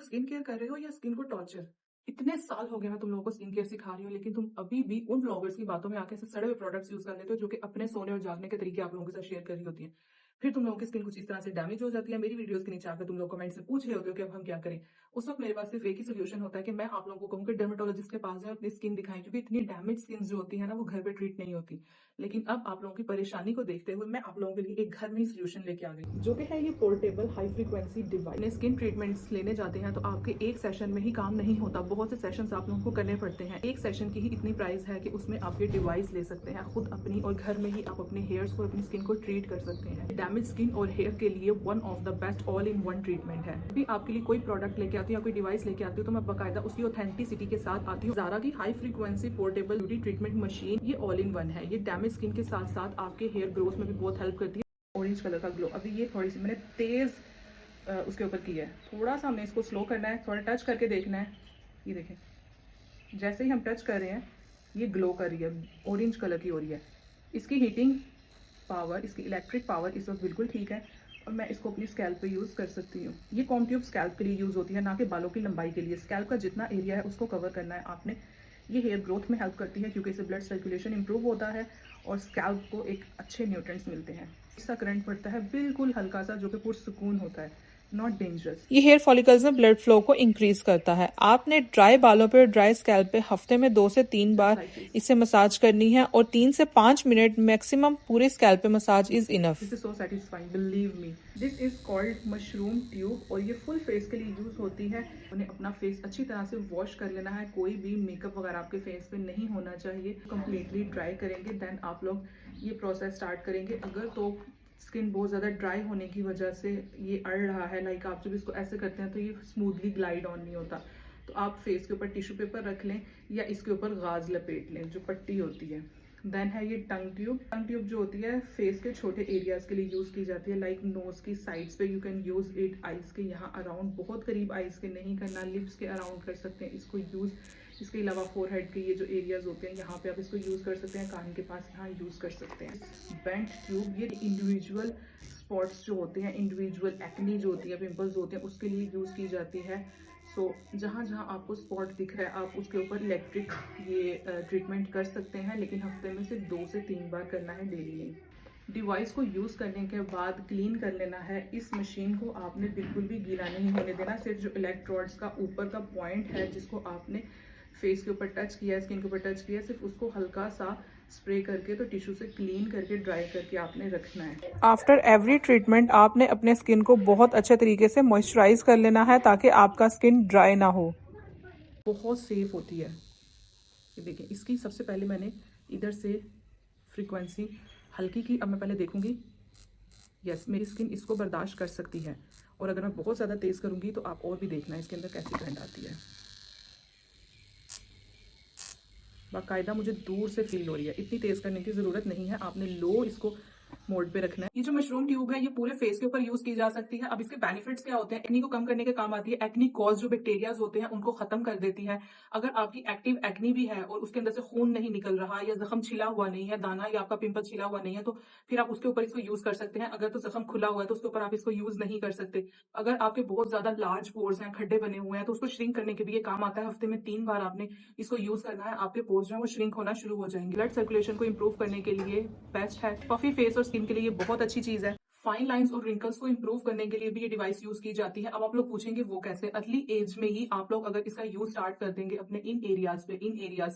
Skin care कर रहे हो या स्किन को टॉर्चर? इतने साल हो गए मैं तुम लोगों को स्किन केयर सिखा रही हूँ, लेकिन तुम अभी भी उन ब्लॉगर्स की बातों में आके ऐसे सड़े हुए प्रोडक्ट्स यूज कर लेते हो जो कि अपने सोने और जागने के तरीके आप लोगों के साथ शेयर कर रही होती है। फिर तुम लोगों की स्किन कुछ इस तरह से डैमेज हो जाती है। मेरी वीडियोस के नीचे आकर तुम लोग कमेंट से पूछ रहे होते हो कि अब हम क्या करें। उस वक्त मेरे पास सिर्फ एक ही सोल्यूशन होता है कि मैं आप लोगों को कहूँ कि डर्मेटोलॉजिस्ट के पास जाएं, अपनी स्किन दिखाएं, क्योंकि इतनी डैमेज स्किन जो होती है ना वो घर पे ट्रीट नहीं होती। लेकिन अब आप लोगों की परेशानी को देखते हुए मैं आप लोगों के लिए एक घर में ही सोल्यूशन लेके आ गई, जो कि है ये portable high frequency device. Skin treatments लेने जाते हैं तो आपके एक सेशन में ही काम नहीं होता, बहुत से सेशंस आप लोगों को करने पड़ते हैं। एक सेशन की ही इतनी प्राइस है कि उसमें आप ये डिवाइस ले सकते हैं खुद अपनी, और घर में ही आप अपने हेयर्स को, अपनी स्किन को ट्रीट कर सकते हैं। डैमेज स्किन और हेयर के लिए one of the best all in one treatment है। अभी आपके लिए कोई प्रोडक्ट लेके आती हूँ या कोई डिवाइस लेके आती हूँ तो मैं बाकायदा उसकी ऑथेंटिसिटी के साथ आती हूँ। ज़ारा की high frequency portable beauty treatment machine ये ऑल इन वन है। ये डैमेज स्किन के साथ साथ आपके हेयर ग्रोथ में भी बहुत हेल्प करती है। ऑरेंज कलर का ग्लो, अभी ये थोड़ी सी मैंने तेज उसके ऊपर की है, थोड़ा सा हमने इसको स्लो करना है, थोड़ा टच करके देखना है। ये देखें, जैसे ही हम टच कर रहे हैं ये ग्लो कर रही है, ऑरेंज कलर की हो रही है। इसकी हीटिंग पावर, इसकी इलेक्ट्रिक पावर इस वक्त बिल्कुल ठीक है और मैं इसको अपनी स्कैल्प पे यूज़ कर सकती हूँ। ये कॉम ट्यूब स्कैल्प के लिए यूज़ होती है, ना कि बालों की लंबाई के लिए। स्कैल्प का जितना एरिया है उसको कवर करना है आपने। ये हेयर ग्रोथ में हेल्प करती है क्योंकि इससे ब्लड सर्कुलेशन इंप्रूव होता है और स्कैल्प को एक अच्छे न्यूट्रिएंट्स मिलते हैं। इसका करंट पड़ता है बिल्कुल हल्का सा, जो कि पुरसुकून होता है, नॉट डेंजरस। ये हेयर फॉलिकल्स में ब्लड फ्लो को इंक्रीज करता है। आपने ड्राई बालों पे और ड्राई स्कैल्प पे हफ्ते में 2 से 3 बार इसे मसाज करनी है और 3 से 5 मिनट मैक्सिमम पूरे स्कैल्प पे massage is enough. This is so satisfying, believe me. This is called mushroom tube और ये फुल फेस के लिए यूज होती है। उन्हें अपना फेस अच्छी तरह से वॉश कर लेना है, कोई भी मेकअप वगैरह आपके फेस पे नहीं होना चाहिए। कंप्लीटली ड्राई करेंगे देन आप लोग ये प्रोसेस स्टार्ट करेंगे। अगर तो स्किन बहुत ज़्यादा ड्राई होने की वजह से ये अड़ रहा है, लाइक आप जब इसको ऐसे करते हैं तो ये स्मूथली ग्लाइड ऑन नहीं होता, तो आप फेस के ऊपर टिश्यू पेपर रख लें या इसके ऊपर गाज लपेट लें, जो पट्टी होती है। देन है ये टंग ट्यूब। टंग ट्यूब जो होती है फेस के छोटे एरियाज के लिए यूज़ की जाती है, लाइक नोज की साइड्स पे you can use it, eyes के यहाँ अराउंड, बहुत करीब आइज़ के नहीं करना, लिप्स के अराउंड कर सकते हैं इसको यूज़। इसके अलावा फोरहेड के ये जो एरियाज होते हैं यहाँ पे आप इसको यूज़ कर सकते हैं, कान के पास यहाँ यूज़ कर सकते हैं। बेंट ट्यूब, ये इंडिविजुअल स्पॉट्स जो होते हैं, इंडिविजुअल एक्नी जो होती है, पिंपल्स होते हैं, उसके लिए यूज़ की जाती है। सो जहाँ जहाँ आपको स्पॉट दिख रहा है आप उसके ऊपर इलेक्ट्रिक ये ट्रीटमेंट कर सकते हैं, लेकिन हफ्ते में सिर्फ 2 से 3 बार करना है, डेली नहीं। डिवाइस को यूज़ करने के बाद क्लीन कर लेना है। इस मशीन को आपने बिल्कुल भी गीला नहीं होने देना। सिर्फ जो इलेक्ट्रोड्स का ऊपर का पॉइंट है जिसको आपने फेस के ऊपर टच किया, स्किन के ऊपर टच किया, सिर्फ उसको हल्का सा स्प्रे करके तो टिश्यू से क्लीन करके ड्राई करके आपने रखना है। आफ्टर एवरी ट्रीटमेंट आपने अपने स्किन को बहुत अच्छे तरीके से मॉइस्चराइज कर लेना है ताकि आपका स्किन ड्राई ना हो। बहुत सेफ होती है। ये देखिए, इसकी सबसे पहले मैंने इधर से फ्रीक्वेंसी हल्की की, अब मैं पहले देखूंगी यस मेरी स्किन इसको बर्दाश्त कर सकती है, और अगर मैं बहुत ज़्यादा तेज़ करूंगी तो आप और भी देखना है इसके अंदर कैसी करंट आती है। बाकायदा मुझे दूर से फील हो रही है, इतनी तेज़ करने की ज़रूरत नहीं है, आपने लो इसको मोड पे रखना है। ये जो मशरूम ट्यूब है ये पूरे फेस के ऊपर यूज की जा सकती है। अब इसके बेनिफिट्स क्या होते हैं? एक्नी को कम करने के काम आती है। एक्नी कॉज जो बैक्टीरियाज होते हैं उनको खत्म कर देती है। अगर आपकी एक्टिव एक्नी भी है और उसके अंदर से खून नहीं निकल रहा, या जख्म छिला हुआ नहीं है, दाना या आपका पिंपल छिला हुआ नहीं है, तो फिर आप उसके ऊपर इसको यूज कर सकते हैं। अगर तो जख्म खुला हुआ है तो उसके ऊपर आप इसको यूज नहीं कर सकते। अगर आपके बहुत ज्यादा लार्ज पोर्स हैं, खड्डे बने हुए हैं, तो उसको श्रिंक करने के भी ये काम आता है। हफ्ते में 3 बार आपने इसको यूज करना है, आपके पोर्स जो है वो श्रिंक होना शुरू हो जाएंगे। ब्लड सर्कुलेशन को इंप्रूव करने के लिए बेस्ट है। पफी फेस और स्किन के लिए ये बहुत अच्छी चीज है। फाइन लाइंस और रिंकल्स को इंप्रूव करने के लिए भी ये डिवाइस यूज की जाती है। अब आप लोग पूछेंगे वो कैसे? अर्ली एज में ही आप लोग अगर इसका यूज स्टार्ट कर देंगे अपने इन एरियाज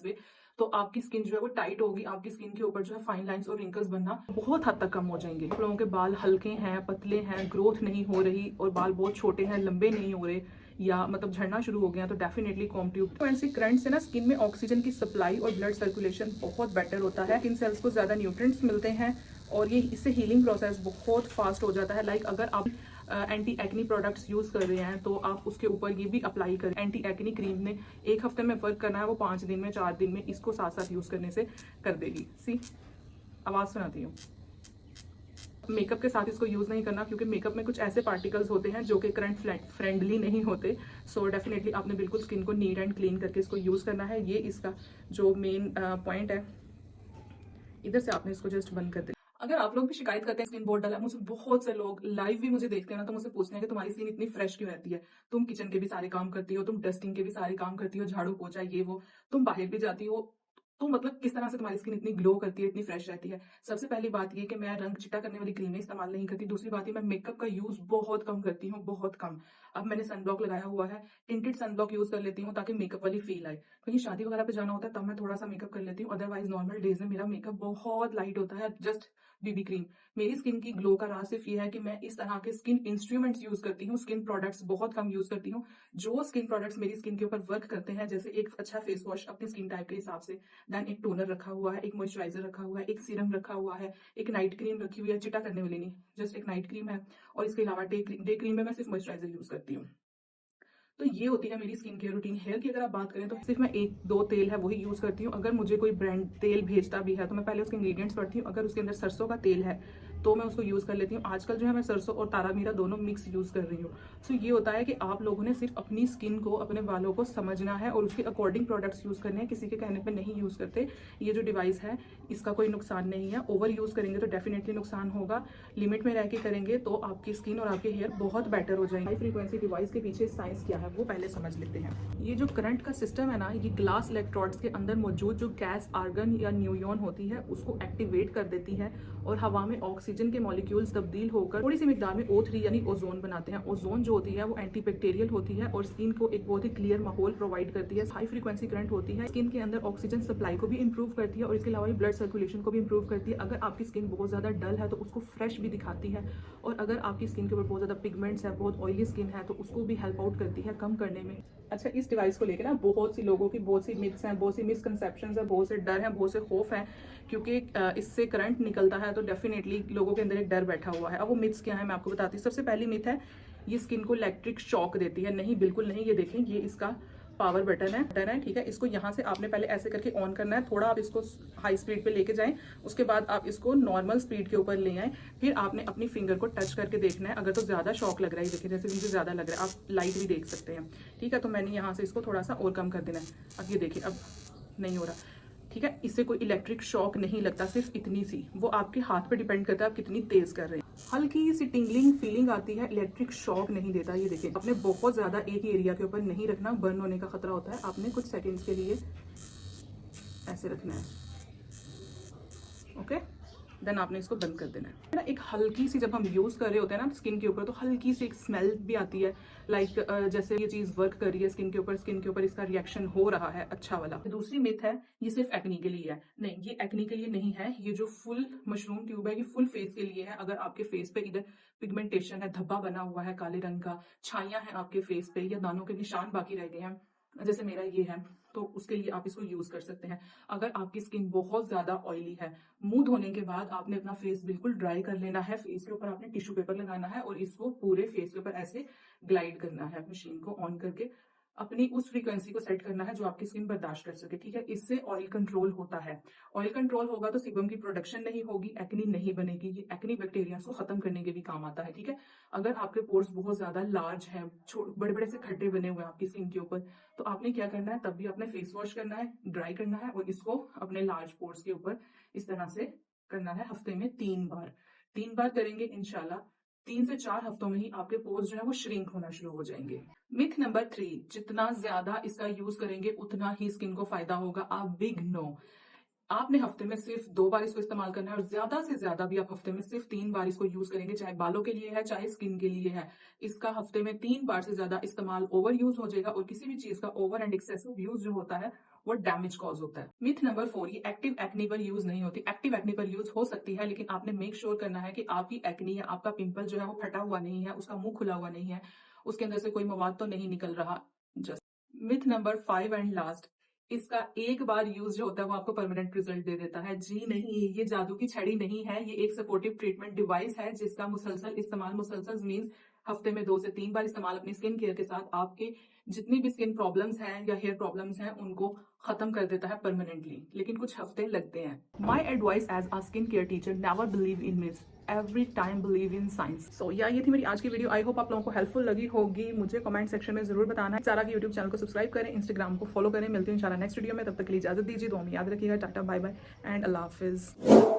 पे तो आपकी स्किन जो है वो टाइट होगी, आपकी स्किन के ऊपर जो है फाइन लाइंस और रिंकल्स बनना बहुत हद तक कम हो जाएंगे। आप लोगों के बाल हल्के हैं, पतले हैं, ग्रोथ नहीं हो रही, और बाल बहुत छोटे हैं, लंबे नहीं हो रहे, या मतलब झड़ना शुरू हो गया, तो definitely com tube frequency current से ना स्किन में ऑक्सीजन की सप्लाई और ब्लड सर्कुलेशन बहुत बेटर होता है। स्किन सेल्स को ज्यादा न्यूट्रिएंट्स मिलते हैं और ये इससे हीलिंग प्रोसेस बहुत फास्ट हो जाता है। लाइक अगर आप एंटी एक्नी प्रोडक्ट्स यूज कर रहे हैं तो आप उसके ऊपर ये भी अप्लाई करें। एंटी एक्नी क्रीम ने 1 हफ्ते में वर्क करना है, वो 5 दिन में, 4 दिन में इसको साथ साथ यूज करने से कर देगी। सी आवाज सुनाती हूँ। मेकअप के साथ इसको यूज नहीं करना क्योंकि मेकअप में कुछ ऐसे पार्टिकल्स होते हैं जो कि करंट फ्रेंडली नहीं होते। सो डेफिनेटली आपने बिल्कुल स्किन को नीट एंड क्लीन करके इसको यूज करना है। ये इसका जो मेन पॉइंट है, इधर से आपने इसको जस्ट बंद कर देना। अगर आप लोग भी शिकायत करते हैं स्किन बहुत डल है, मुझे बहुत से लोग लाइव भी मुझे देखते हैं ना, तो मुझसे पूछते हैं कि तुम्हारी स्किन इतनी फ्रेश क्यों रहती है। तुम किचन के भी सारे काम करती हो, तुम डस्टिंग के भी सारे काम करती हो, झाड़ू पोछा ये वो, तुम बाहर भी जाती हो, तो मतलब किस तरह से तुम्हारी स्किन इतनी ग्लो करती है, इतनी फ्रेश रहती है। सबसे पहली बात ये कि मैं रंग चिट्टा करने वाली क्रीमें इस्तेमाल नहीं करती। दूसरी बात ये, मैं मेकअप का यूज बहुत कम करती हूँ, बहुत कम। अब मैंने सनब्लॉक लगाया हुआ है, टिंटेड सनब्लॉक यूज कर लेती हूँ ताकि मेकअप वाली फील आए। कहीं शादी वगैरह पे जाना होता है तब मैं थोड़ा सा मेकअप कर लेती हूँ, अदरवाइज नॉर्मल डेज में मेरा मेकअप बहुत लाइट होता है, जस्ट बीबी क्रीम। मेरी स्किन की ग्लो का राज सिर्फ ये है कि मैं इस तरह के स्किन इंस्ट्रूमेंट्स यूज करती हूँ, स्किन प्रोडक्ट्स बहुत कम यूज करती हूँ। जो स्किन प्रोडक्ट्स मेरी स्किन के ऊपर वर्क करते हैं, जैसे एक अच्छा फेस वॉश अपनी स्किन टाइप के हिसाब से, देन एक टोनर रखा हुआ है, एक मॉइस्चराइजर रखा हुआ है, एक सीरम रखा हुआ है, एक नाइट क्रीम रखी हुई है, चिटा करने वाली नहीं, जस्ट एक नाइट क्रीम है। और इसके अलावा डे क्रीम में मैं सिर्फ मॉइस्चराइजर यूज करती हूँ। तो ये होती है मेरी स्किन केयर रूटीन। हेयर की अगर आप बात करें तो सिर्फ मैं एक दो तेल है वही यूज करती हूँ। अगर मुझे कोई ब्रांड तेल भेजता भी है तो मैं पहले उसके इंग्रेडिएंट्स पढ़ती हूँ, अगर उसके अंदर सरसों का तेल है तो मैं उसको यूज कर लेती हूँ। आजकल जो है मैं सरसों और तारा मीरा दोनों मिक्स यूज कर रही हूँ। सो ये होता है कि आप लोगों ने सिर्फ अपनी स्किन को, अपने बालों को समझना है और उसके अकॉर्डिंग प्रोडक्ट्स यूज करने हैं, किसी के कहने पर नहीं यूज करते। ये जो डिवाइस है इसका कोई नुकसान नहीं है, ओवर यूज करेंगे तो डेफिनेटली नुकसान होगा, लिमिट में रह के करेंगे तो आपकी स्किन और आपके हेयर बहुत बेटर हो जाएंगे। हाई फ्रीक्वेंसी डिवाइस के पीछे साइंस क्या है वो पहले समझ लेते हैं। ये जो करंट का सिस्टम है ना, ये ग्लास इलेक्ट्रोड्स के अंदर मौजूद जो गैस आर्गन या न्यूयॉन होती है उसको एक्टिवेट कर देती है और हवा में ऑक्सीजन के मॉलिक्यूल्स तब्दील होकर थोड़ी सी मिकदार में O3 यानी ओजोन बनाते हैं। ओजोन जो होती है वो एंटीबैक्टीरियल होती है और स्किन को एक बहुत ही क्लियर माहौल प्रोवाइड करती है। हाई फ्रीक्वेंसी करंट होती है, स्किन के अंदर ऑक्सीजन सप्लाई को भी इंप्रूव करती है और इसके अलावा ब्लड सर्कुलेशन को भी इंप्रूव करती है। अगर आपकी स्किन बहुत ज्यादा डल है तो उसको फ्रेश भी दिखाती है, और अगर आपकी स्किन के ऊपर बहुत ज्यादा पिगमेंट्स है, बहुत ऑयली स्किन है, तो उसको भी हेल्प आउट करती है कम करने में। अच्छा, इस डिवाइस को लेकर ना बहुत सी लोगों की बहुत सी मिथ्स हैं, बहुत सी मिसकंसेप्शंस हैं, बहुत से डर हैं, बहुत से खौफ हैं, क्योंकि इससे करंट निकलता है तो डेफिनेटली लोगों के अंदर एक डर बैठा हुआ है। अब वो मिथ्स क्या है मैं आपको बताती हूँ। सबसे पहली मिथ है ये स्किन को इलेक्ट्रिक शॉक देती है। नहीं, बिल्कुल नहीं। ये देखें, ये इसका पावर बटन है, ठीक है। इसको यहाँ से आपने पहले ऐसे करके ऑन करना है, थोड़ा आप इसको हाई स्पीड पे लेके जाएं, उसके बाद आप इसको नॉर्मल स्पीड के ऊपर ले आएं, फिर आपने अपनी फिंगर को टच करके देखना है। अगर तो ज्यादा शॉक लग रहा है, देखिए जैसे मुझे ज्यादा लग रहा है, आप लाइट भी देख सकते हैं, ठीक है। तो मैंने यहाँ से इसको थोड़ा सा और कम कर देना है। अब ये देखिए, अब नहीं हो रहा, ठीक है। इससे कोई इलेक्ट्रिक शॉक नहीं लगता, सिर्फ इतनी सी, वो आपके हाथ पे डिपेंड करता है आप कितनी तेज कर रहे हैं। हल्की सी टिंगलिंग फीलिंग आती है, इलेक्ट्रिक शॉक नहीं देता। ये देखिए, आपने बहुत ज्यादा एक ही एरिया के ऊपर नहीं रखना, बर्न होने का खतरा होता है। आपने कुछ सेकंड्स के लिए ऐसे रखना है, ओके। देन आपने इसको बंद कर देना है ना। एक हल्की सी, जब हम यूज कर रहे होते हैं ना स्किन के ऊपर, तो हल्की सी एक स्मेल भी आती है, लाइक जैसे ये चीज वर्क कर रही है स्किन के ऊपर इसका रिएक्शन हो रहा है अच्छा वाला। दूसरी मिथ है ये सिर्फ एक्नी के लिए है। नहीं, ये एक्नी के लिए नहीं है। ये जो फुल मशरूम ट्यूब है ये फुल फेस के लिए है। अगर आपके फेस पे इधर पिगमेंटेशन है, धब्बा बना हुआ है काले रंग का, छाइयां हैं आपके फेस पे, या दानों के निशान बाकी रह गए हैं जैसे मेरा ये है, तो उसके लिए आप इसको यूज कर सकते हैं। अगर आपकी स्किन बहुत ज्यादा ऑयली है, मुंह धोने के बाद आपने अपना फेस बिल्कुल ड्राई कर लेना है, फेस के ऊपर आपने टिश्यू पेपर लगाना है और इसको पूरे फेस के ऊपर ऐसे ग्लाइड करना है, मशीन को ऑन करके अपनी उस फ्रीक्वेंसी को सेट करना है जो आपकी स्किन बर्दाश्त कर सके, ठीक है। इससे ऑयल कंट्रोल होता है। ऑयल कंट्रोल होगा तो सीबम की प्रोडक्शन नहीं होगी, एक्नी नहीं बनेगी। ये एक्नी बैक्टीरिया को खत्म करने के भी काम आता है, ठीक है। अगर आपके पोर्स बहुत ज्यादा लार्ज है, बड़े बड़े से खड्डे बने हुए हैं आपकी स्किन के ऊपर, तो आपने क्या करना है, तब भी आपने फेस वॉश करना है, ड्राई करना है और इसको अपने लार्ज पोर्स के ऊपर इस तरह से करना है। हफ्ते में 3 बार करेंगे इंशाल्लाह 3 से 4 हफ्तों में ही आपके पोर्स जो है वो श्रिंक होना शुरू हो जाएंगे। मिथ नंबर 3, जितना ज्यादा इसका यूज करेंगे उतना ही स्किन को फायदा होगा। आप बिग नो, आपने हफ्ते में सिर्फ 2 बार इसको इस्तेमाल करना है और ज्यादा से ज्यादा भी आप हफ्ते में सिर्फ 3 बार इसको यूज करेंगे, चाहे बालों के लिए है चाहे स्किन के लिए है। इसका हफ्ते में 3 बार से ज्यादा इस्तेमाल ओवर यूज हो जाएगा और किसी भी चीज का ओवर एंड एक्सेसिव यूज जो होता है वो डैमेज कॉज होता है। मिथ नंबर 4, ये एक्टिव एक्नी पर यूज नहीं होती। एक्टिव एक्नी पर यूज हो सकती है, लेकिन आपने मेक श्योर करना है कि आपकी एक्नी या आपका पिंपल जो है वो फटा हुआ नहीं है, उसका मुंह खुला हुआ नहीं है, उसके अंदर से कोई मवाद तो नहीं निकल रहा। Just myth number 5 and last, इसका एक बार यूज जो होता है वो आपको परमानेंट रिजल्ट दे देता है। जी नहीं, ये जादू की छड़ी नहीं है, ये एक सपोर्टिव ट्रीटमेंट डिवाइस है जिसका मुसलसल इस्तेमाल, मुसलसल मीन्स हफ्ते में 2 से 3 बार इस्तेमाल अपनी स्किन केयर के साथ आपके जितनी भी स्किन प्रॉब्लम्स हैं या हेयर प्रॉब्लम्स हैं उनको खत्म कर देता है परमानेंटली, लेकिन कुछ हफ्ते लगते हैं। My advice as a skin care teacher, never believe in myth, every time believe in science. So yeah ये थी मेरी आज की वीडियो। आई होप आप लोगों को हेल्पफुल लगी होगी। मुझे कमेंट सेक्शन में जरूर बताना है। सारा की यूट्यूब चैनल को सब्सक्राइब करें, इंस्टाग्राम को फॉलो करें। मिलती हूँ इंशाल्लाह नेक्स्ट वीडियो में, तब तक के लिए इजाजत दीजिए। दुआ में याद रखिएगा। टाटा बाय बाय एंड अल्लाह हाफिज।